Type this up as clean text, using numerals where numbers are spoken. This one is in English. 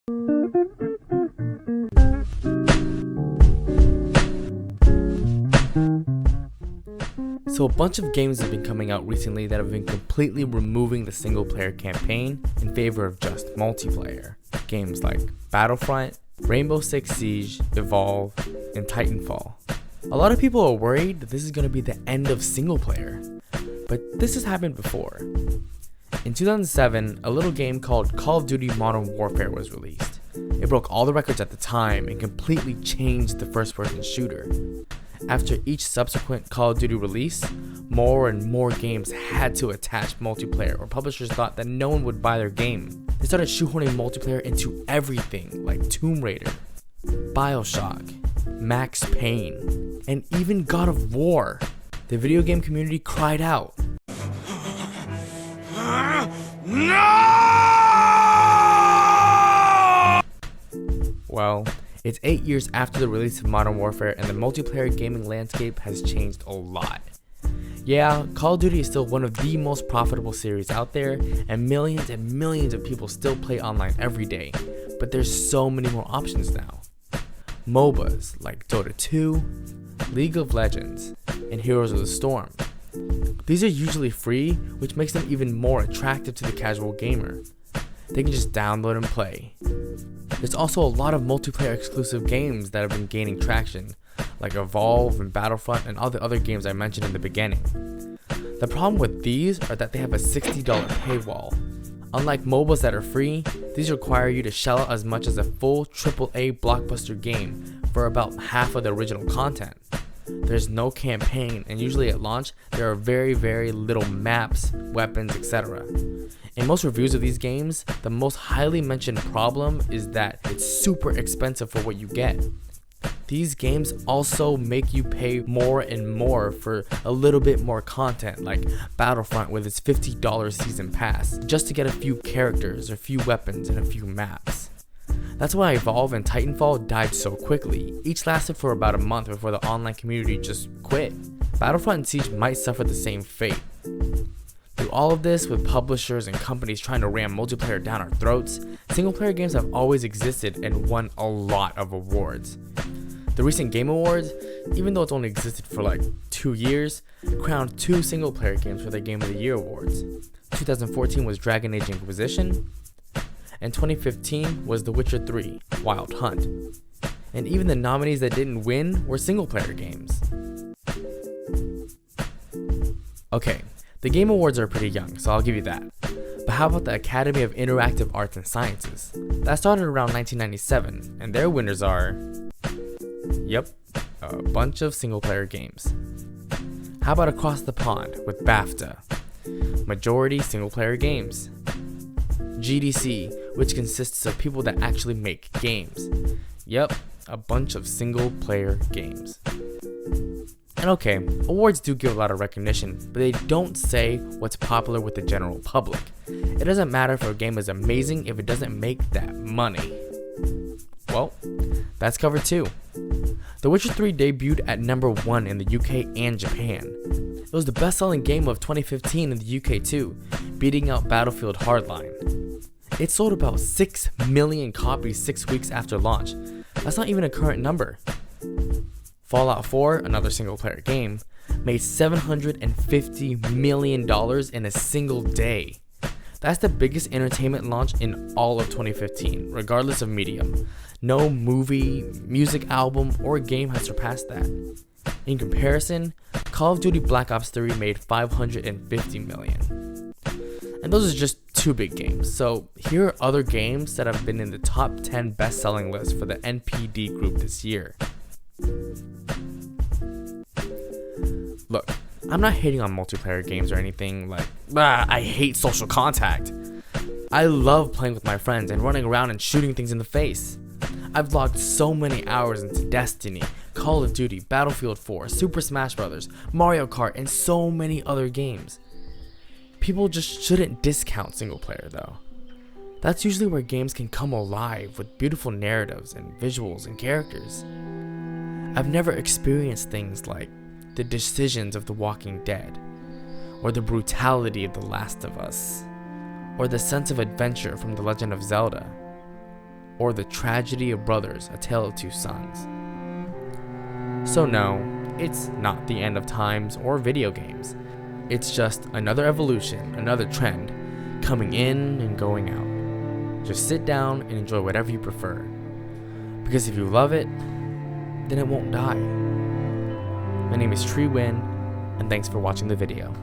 So a bunch of games have been coming out recently that have been completely removing the single player campaign in favor of just multiplayer. Games like Battlefront, Rainbow Six Siege, Evolve, and Titanfall. A lot of people are worried that this is going to be the end of single player, but this has happened before. In 2007, a little game called Call of Duty Modern Warfare was released. It broke all the records at the time and completely changed the first-person shooter. After each subsequent Call of Duty release, more and more games had to attach multiplayer, or publishers thought that no one would buy their game. They started shoehorning multiplayer into everything like Tomb Raider, BioShock, Max Payne, and even God of War. The video game community cried out. Well, it's 8 years after the release of Modern Warfare and the multiplayer gaming landscape has changed a lot. Yeah, Call of Duty is still one of the most profitable series out there, and millions of people still play online every day, but there's so many more options now. MOBAs like Dota 2, League of Legends, and Heroes of the Storm. These are usually free, which makes them even more attractive to the casual gamer. They can just download and play. There's also a lot of multiplayer exclusive games that have been gaining traction, like Evolve and Battlefront and all the other games I mentioned in the beginning. The problem with these are that they have a $60 paywall. Unlike MOBAs that are free, these require you to shell out as much as a full AAA blockbuster game for about half of the original content. There's no campaign, and usually at launch, there are very little maps, weapons, etc. In most reviews of these games, the most highly mentioned problem is that it's super expensive for what you get. These games also make you pay more and more for a little bit more content, like Battlefront with its $50 season pass, just to get a few characters, a few weapons, and a few maps. That's why Evolve and Titanfall died so quickly. Each lasted for about a month before the online community just quit. Battlefront and Siege might suffer the same fate. Through all of this, with publishers and companies trying to ram multiplayer down our throats, single-player games have always existed and won a lot of awards. The recent Game Awards, even though it's only existed for like 2 years, crowned 2 single-player games for their Game of the Year awards. 2014 was Dragon Age Inquisition, and 2015 was The Witcher 3: Wild Hunt. And even the nominees that didn't win were single-player games. Okay, the Game Awards are pretty young, so I'll give you that. But how about the Academy of Interactive Arts and Sciences? That started around 1997, and their winners are... Yep, a bunch of single-player games. How about Across the Pond with BAFTA? Majority single-player games. GDC, which consists of people that actually make games. Yep, a bunch of single-player games. And okay, awards do give a lot of recognition, but they don't say what's popular with the general public. It doesn't matter if a game is amazing if it doesn't make that money. Well, that's covered too. The Witcher 3 debuted at number 1 in the UK and Japan. It was the best-selling game of 2015 in the UK too, beating out Battlefield Hardline. It sold about 6 million copies 6 weeks after launch. That's not even a current number. Fallout 4, another single-player game, made $750 million in a single day. That's the biggest entertainment launch in all of 2015, regardless of medium. No movie, music album, or game has surpassed that. In comparison, Call of Duty Black Ops 3 made $550 million. And those are just 2 big games, so here are other games that have been in the top 10 best-selling list for the NPD group this year. Look, I'm not hating on multiplayer games or anything like, I hate social contact. I love playing with my friends and running around and shooting things in the face. I've logged so many hours into Destiny, Call of Duty, Battlefield 4, Super Smash Bros., Mario Kart, and so many other games. People just shouldn't discount single player though. That's usually where games can come alive with beautiful narratives and visuals and characters. I've never experienced things like the decisions of The Walking Dead, or the brutality of The Last of Us, or the sense of adventure from The Legend of Zelda, or The Tragedy of Brothers, A Tale of Two Sons. So no, it's not the end of times or video games. It's just another evolution, another trend, coming in and going out. Just sit down and enjoy whatever you prefer. Because if you love it, then it won't die. My name is Tree Win, and thanks for watching the video.